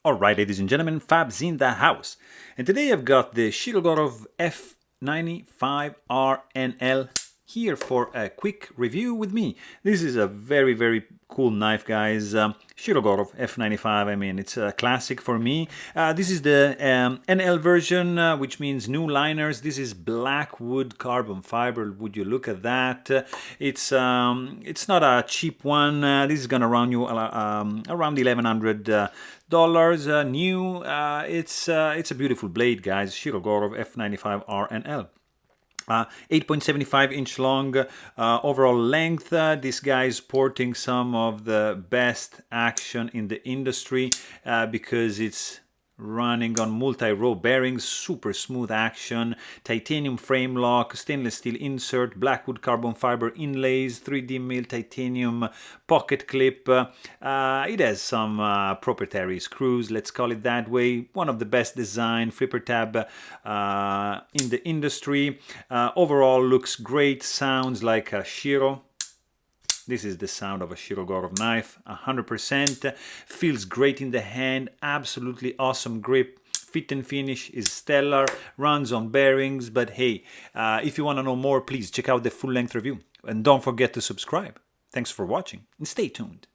Alright, ladies and gentlemen, Fabs in the house. And today I've got the Shirogorov F95R NL here for a quick review with me. This is a very cool knife, guys. Shirogorov F95, I mean, it's a classic for me. This is the NL version, which means new liners. This is Blackwood carbon fiber. Would you look at that? It's not a cheap one. This is gonna run you around $1,100 new. It's a beautiful blade, guys. Shirogorov F95R NL. 8.75 inch long overall length. This guy is sporting some of the best action in the industry because it's running on multi-row bearings, super smooth action, titanium frame lock, stainless steel insert, Blackwood carbon fiber inlays, 3D mill titanium pocket clip. It has some proprietary screws, let's call it that way. One of the best design flipper tab in the industry. Overall looks great, sounds like a Shiro. This is the sound of a Shirogorov knife, 100%. Feels great in the hand, absolutely awesome grip. Fit and finish is stellar, runs on bearings, but hey, if you want to know more, please check out the full-length review. And don't forget to subscribe. Thanks for watching, and stay tuned.